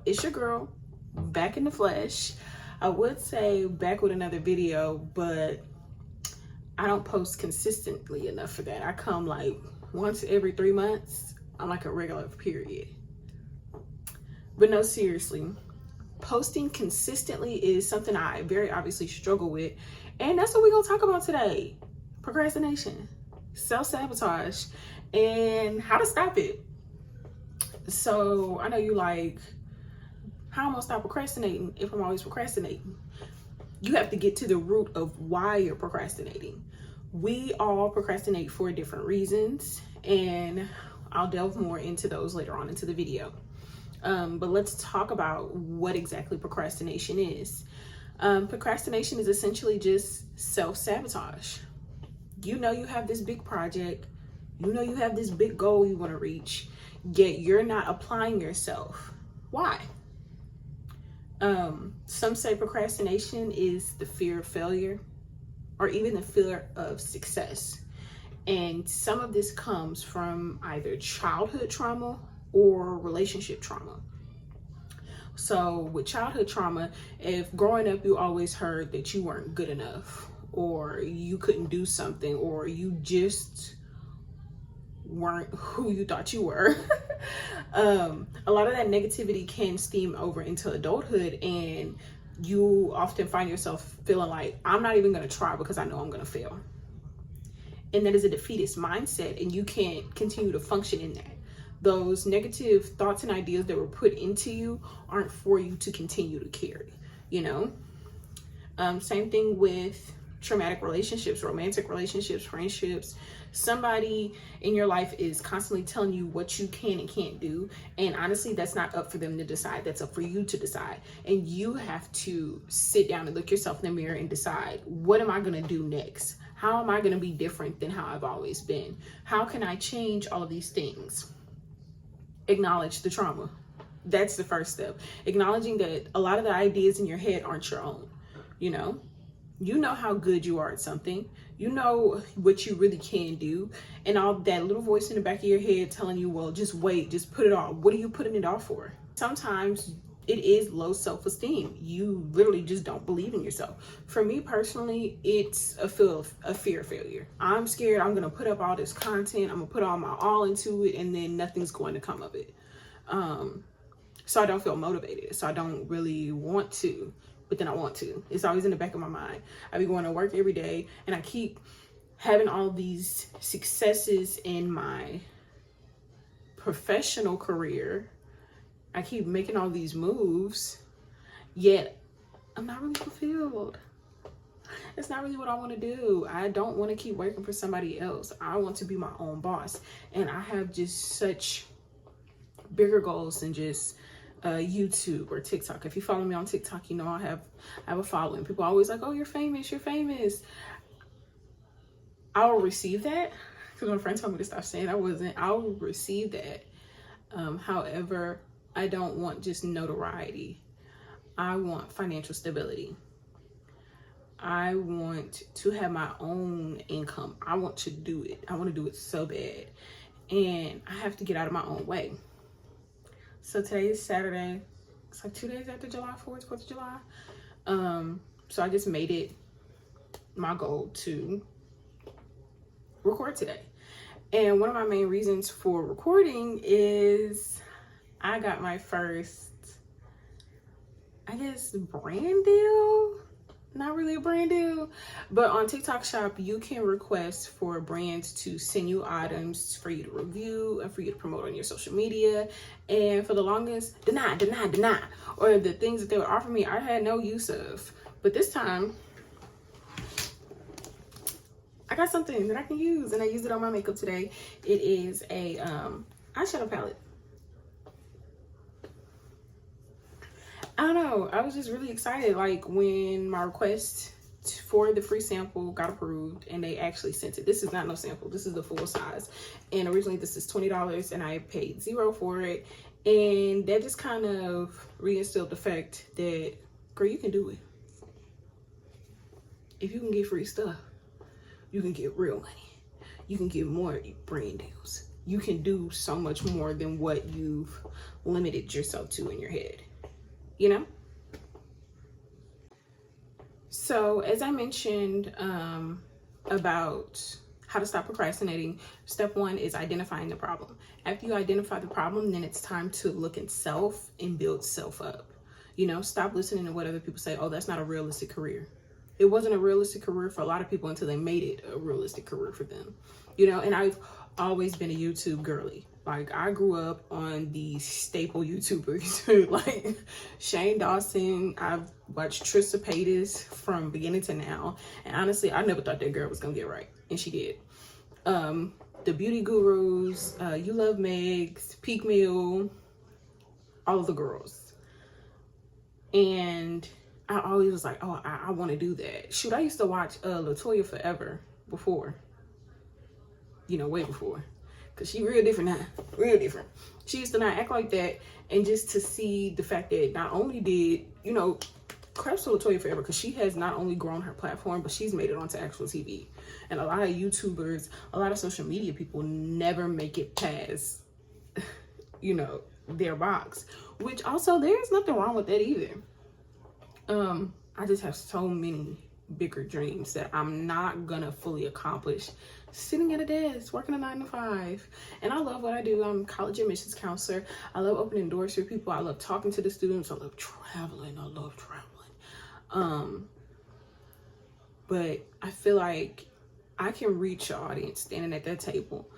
It's your girl, back in the flesh. I would say back with another video, but I don't post consistently enough for that. I come like once every 3 months. I'm like a regular, period. But no, seriously, posting consistently is something I very obviously struggle with. And that's what we're gonna talk about today. Procrastination, self-sabotage, and how to stop it. So I know you like, how am I gonna stop procrastinating if I'm always procrastinating? You have to get to the root of why you're procrastinating. We all procrastinate for different reasons, and I'll delve more into those later on into the video. But let's talk about what exactly procrastination is. Procrastination is essentially just self-sabotage. You know you have this big project, you know you have this big goal you want to reach, yet you're not applying yourself. Why? Some say procrastination is the fear of failure or even the fear of success. And some of this comes from either childhood trauma or relationship trauma. So with childhood trauma, if growing up you always heard that you weren't good enough, or you couldn't do something, or you just weren't who you thought you were, a lot of that negativity can steam over into adulthood, and you often find yourself feeling like, I'm not even going to try because I know I'm going to fail. And that is a defeatist mindset, and you can't continue to function in that. Those negative thoughts and ideas that were put into you aren't for you to continue to carry, you know? Same thing with traumatic relationships, romantic relationships, friendships. Somebody in your life is constantly telling you what you can and can't do. And honestly, that's not up for them to decide. That's up for you to decide. And you have to sit down and look yourself in the mirror and decide, what am I going to do next? How am I going to be different than how I've always been? How can I change all of these things? Acknowledge the trauma. That's the first step. Acknowledging that a lot of the ideas in your head aren't your own. You know how good you are at something. You know what you really can do. And all that little voice in the back of your head telling you, well, just wait, just put it off. What are you putting it off for? Sometimes it is low self-esteem. You literally just don't believe in yourself. For me personally, it's a fear of failure. I'm scared I'm gonna put up all this content, I'm gonna put all my all into it, and then nothing's going to come of it. So I don't feel motivated. So I don't really want to, but then I want to. It's always in the back of my mind. I be going to work every day, and I keep having all these successes in my professional career. I keep making all these moves, yet I'm not really fulfilled. It's not really what I want to do. I don't want to keep working for somebody else. I want to be my own boss. And I have just such bigger goals than just YouTube or TikTok. If you follow me on TikTok, you know I have a following. People are always like, oh, you're famous, you're famous. I will receive that, because my friend told me to stop saying I wasn't. I will receive that. However, I don't want just notoriety. I want financial stability. I want to have my own income. I want to do it. I want to do it so bad. And I have to get out of my own way. So today is Saturday. It's like 2 days after July 4th, 4th of July. So I just made it my goal to record today. And one of my main reasons for recording is I got my first, I guess, brand deal. Not really a brand deal, but on TikTok Shop, you can request for brands to send you items for you to review and for you to promote on your social media. And for the longest, deny, or the things that they would offer me, I had no use of. But this time, I got something that I can use, and I used it on my makeup today. It is a eyeshadow palette. I don't know, I was just really excited, like when my request for the free sample got approved and they actually sent it. This is not no sample, this is the full size. And originally this is $20 and I paid $0 for it. And that just kind of reinstilled the fact that, girl, you can do it. If you can get free stuff, you can get real money. You can get more brand deals. You can do so much more than what you've limited yourself to in your head. you know? So as I mentioned about how to stop procrastinating, step one is identifying the problem. After you identify the problem, then it's time to look at self and build self up. You know, stop listening to what other people say. Oh, that's not a realistic career. It wasn't a realistic career for a lot of people until they made it a realistic career for them. You know, and I've always been a YouTube girly. Like, I grew up on the staple YouTubers, like Shane Dawson. I've watched Trista Paytas from beginning to now. And honestly, I never thought that girl was gonna get right. And she did. The beauty gurus, You Love Megs, Peak Mill, all of the girls. And I always was like, oh, I want to do that. Shoot, I used to watch Latoya Forever before. You know, way before. Because she real different now. Real different. She used to not act like that. And just to see the fact that not only did, you know, credit to Latoya Forever, because she has not only grown her platform, but she's made it onto actual TV. And a lot of YouTubers, a lot of social media people never make it past, you know, their box. Which also, there's nothing wrong with that either. I just have so many bigger dreams that I'm not gonna fully accomplish sitting at a desk working a 9 to 5. And I love what I do. I'm a college admissions counselor. I love opening doors for people. I love talking to the students. I love traveling. But I feel like I can reach your audience standing at that table.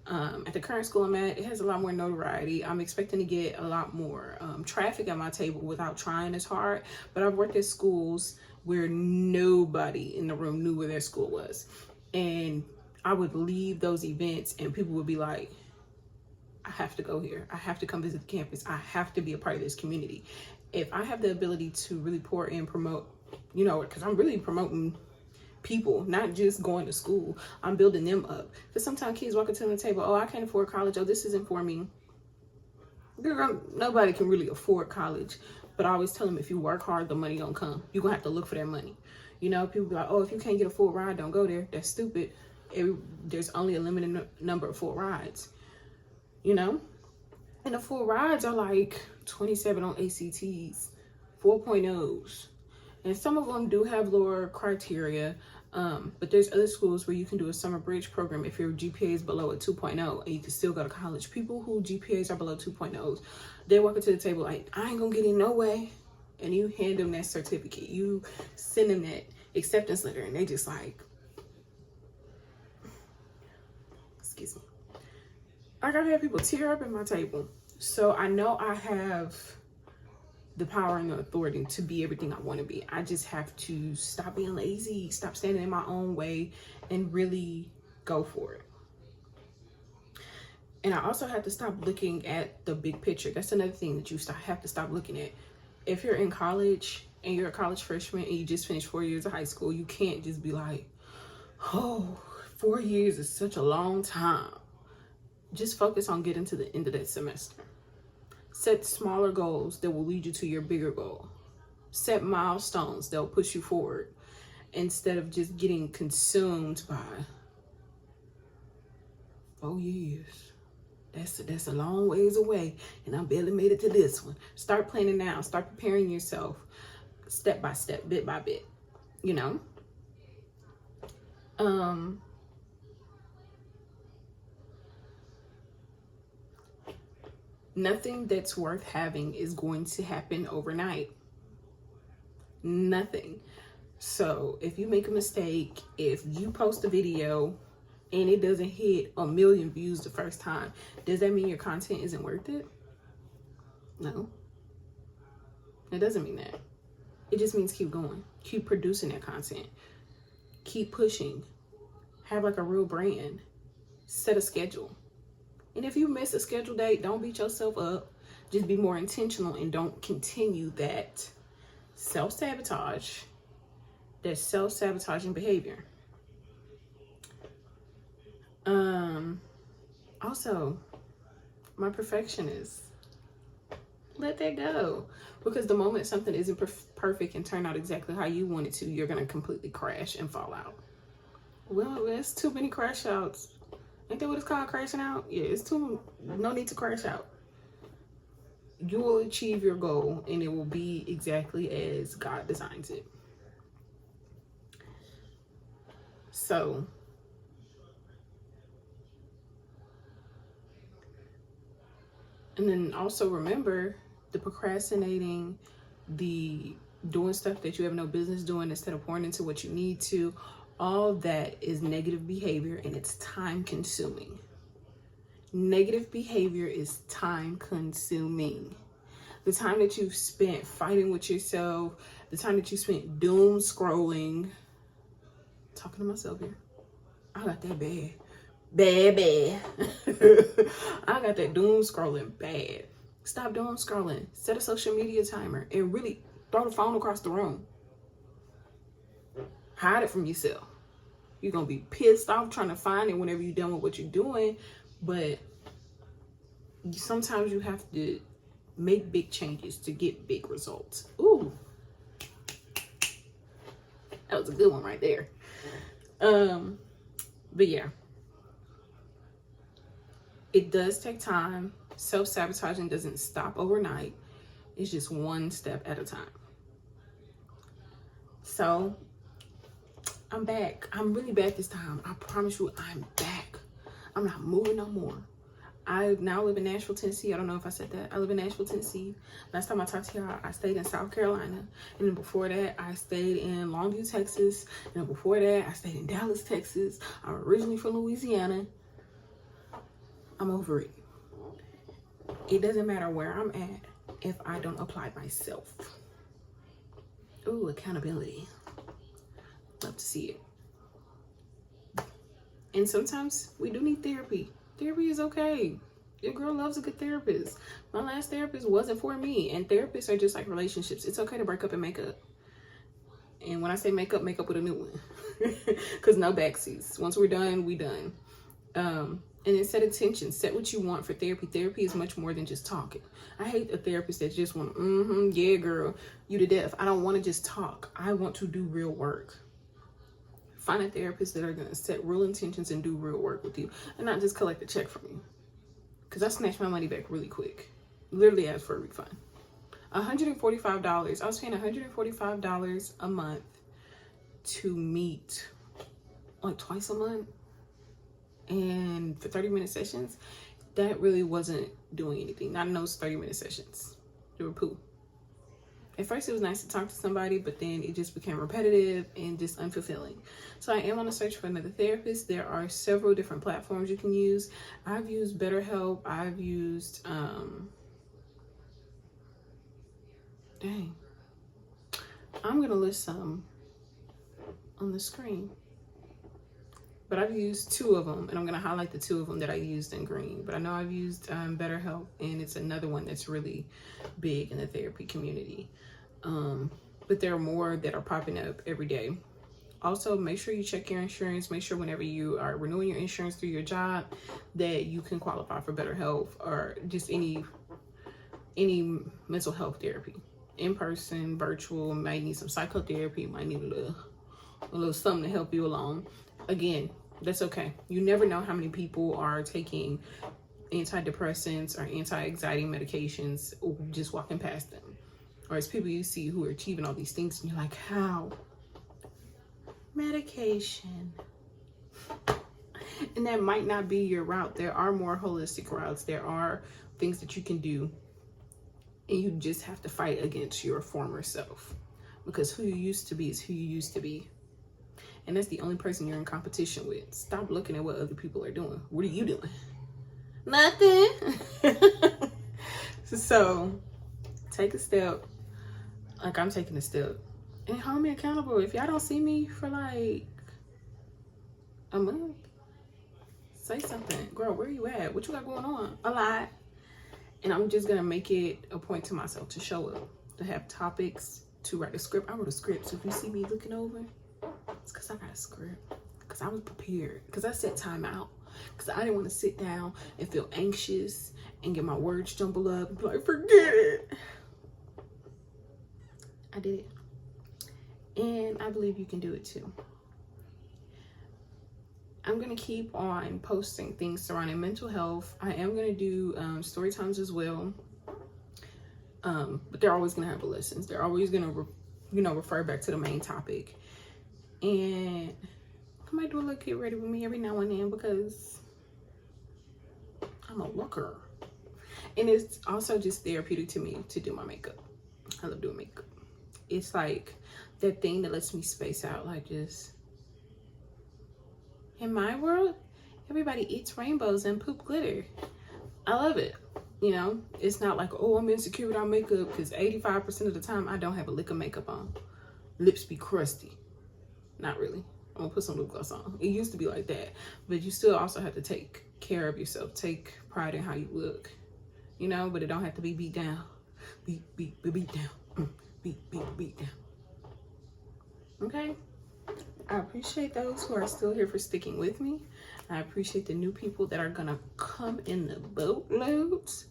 At the current school I'm at, it has a lot more notoriety. I'm expecting to get a lot more traffic at my table without trying as hard. But I've worked at schools where nobody in the room knew where their school was. And I would leave those events and people would be like, I have to go here. I have to come visit the campus. I have to be a part of this community. If I have the ability to really pour in, promote, you know, because I'm really promoting people, not just going to school. I'm building them up. Because sometimes kids walk into the table, oh, I can't afford college. Oh, this isn't for me. Girl, nobody can really afford college. But I always tell them, if you work hard, the money don't come. You're going to have to look for that money. You know, people be like, oh, if you can't get a full ride, don't go there. That's stupid. There's only a limited number of full rides. You know? And the full rides are like 27 on ACTs, 4.0s. And some of them do have lower criteria, but there's other schools where you can do a summer bridge program if your GPA is below a 2.0 and you can still go to college. People who GPAs are below 2.0s, they walk into the table like, I ain't gonna get in no way. And you hand them that certificate. You send them that acceptance letter and they just like, excuse me. I gotta have people tear up at my table. So I know I have the power and the authority to be everything I want to be. I just have to stop being lazy, stop standing in my own way, and really go for it. And I also have to stop looking at the big picture. That's another thing that you have to stop looking at. If you're in college and you're a college freshman and you just finished 4 years of high school, you can't just be like, oh, 4 years is such a long time. Just focus on getting to the end of that semester. Set smaller goals that will lead you to your bigger goal. Set milestones that will push you forward instead of just getting consumed by 4 years. That's a long ways away and I barely made it to this one. Start planning now. Start preparing yourself step by step, bit by bit, you know? Nothing that's worth having is going to happen overnight. Nothing. So if you make a mistake, if you post a video and it doesn't hit 1 million views the first time, does that mean your content isn't worth it? No. It doesn't mean that. It just means keep going. Keep producing that content. Keep pushing. Have like a real brand. Set a schedule. And if you miss a schedule date, don't beat yourself up. Just be more intentional and don't continue that self-sabotage, that self-sabotaging behavior. Also, my perfectionist, let that go. Because the moment something isn't perfect and turn out exactly how you want it to, you're going to completely crash and fall out. Well, there's too many crash outs. Ain't that what it's called, crashing out? Yeah, it's no need to crash out. You will achieve your goal and it will be exactly as God designs it. So and then also remember, the procrastinating, the doing stuff that you have no business doing instead of pouring into what you need to, all that is negative behavior, and it's time consuming. Negative behavior is time consuming. The time that you've spent fighting with yourself, the time that you spent doom scrolling, talking to myself here, I got that bad. Bad. I got that doom scrolling bad. Stop doom scrolling. Set a social media timer and really throw the phone across the room. Hide it from yourself. You're going to be pissed off trying to find it whenever you're done with what you're doing. But sometimes you have to make big changes to get big results. Ooh. That was a good one right there. But yeah. It does take time. Self-sabotaging doesn't stop overnight. It's just one step at a time. So I'm back. I'm really back this time. I promise you, I'm back. I'm not moving no more. I now live in Nashville, Tennessee. I don't know if I said that. I live in Nashville, Tennessee. Last time I talked to y'all, I stayed in South Carolina. And then before that, I stayed in Longview, Texas. And then before that, I stayed in Dallas, Texas. I'm originally from Louisiana. I'm over it. It doesn't matter where I'm at if I don't apply myself. Ooh, accountability. Love to see it. And sometimes we do need therapy. Therapy is okay. Your girl loves a good therapist. My last therapist wasn't for me. And therapists are just like relationships. It's okay to break up and make up. And when I say make up with a new one. Because no backseats. Once we're done, we done. And then set attention. Set what you want for therapy. Therapy is much more than just talking. I hate a therapist that just want, yeah, girl, you to death. I don't want to just talk. I want to do real work. Find a therapist that are going to set real intentions and do real work with you. And not just collect a check from you. Because I snatched my money back really quick. Literally asked for a refund. $145. I was paying $145 a month to meet like twice a month. And for 30-minute sessions, that really wasn't doing anything. Not in those 30-minute sessions. They were poo. At first, it was nice to talk to somebody, but then it just became repetitive and just unfulfilling. So I am on a search for another therapist. There are several different platforms you can use. I've used BetterHelp. I've used, dang. I'm going to list some on the screen. But I've used 2 of them, and I'm going to highlight the 2 of them that I used in green. But I know I've used BetterHelp, and it's another one that's really big in the therapy community. But there are more that are popping up every day. Also, make sure you check your insurance. Make sure whenever you are renewing your insurance through your job that you can qualify for BetterHelp or just any mental health therapy. In person, virtual, might need some psychotherapy, might need a little something to help you along. Again, that's okay. You never know how many people are taking antidepressants or anti-anxiety medications just walking past them. Or it's people you see who are achieving all these things and you're like, how? Medication. And that might not be your route. There are more holistic routes. There are things that you can do. And you just have to fight against your former self. Because who you used to be is who you used to be. And that's the only person you're in competition with. Stop looking at what other people are doing. What are you doing? Nothing. So take a step. Like I'm taking a step. And hold me accountable. If y'all don't see me for like a month, say something. Girl, where you at? What you got going on? A lot. And I'm just going to make it a point to myself to show up. To have topics. To write a script. I wrote a script. So if you see me looking over, it's because I got a script. Because I was prepared. Because I set time out. Because I didn't want to sit down and feel anxious and get my words jumbled up and be like, forget it. I did it. And I believe you can do it too. I'm going to keep on posting things surrounding mental health. I am going to do story times as well. But they're always gonna have lessons. They're always gonna, refer back to the main topic. And I might do a little get ready with me every now and then because I'm a looker. And it's also just therapeutic to me to do my makeup. I love doing makeup. It's like that thing that lets me space out, like just, in my world, everybody eats rainbows and poop glitter. I love it. It's not like, oh, I'm insecure without makeup, because 85% of the time I don't have a lick of makeup on. Lips be crusty. Not really. I'm gonna put some lip gloss on. It used to be like that, but you still also have to take care of yourself. Take pride in how you look, but it don't have to be beat down. Beat down. Beat down. Okay? I appreciate those who are still here for sticking with me. I appreciate the new people that are gonna come in the boatloads.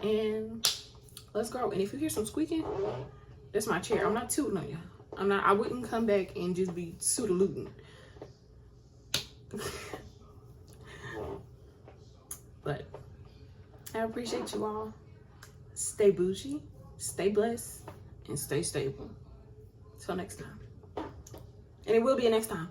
And let's go. And if you hear some squeaking, that's my chair. I'm not tooting on you. I wouldn't come back and just be pseudo-looting. But I appreciate you all. Stay bougie, stay blessed, and stay stable. Till next time. And it will be a next time.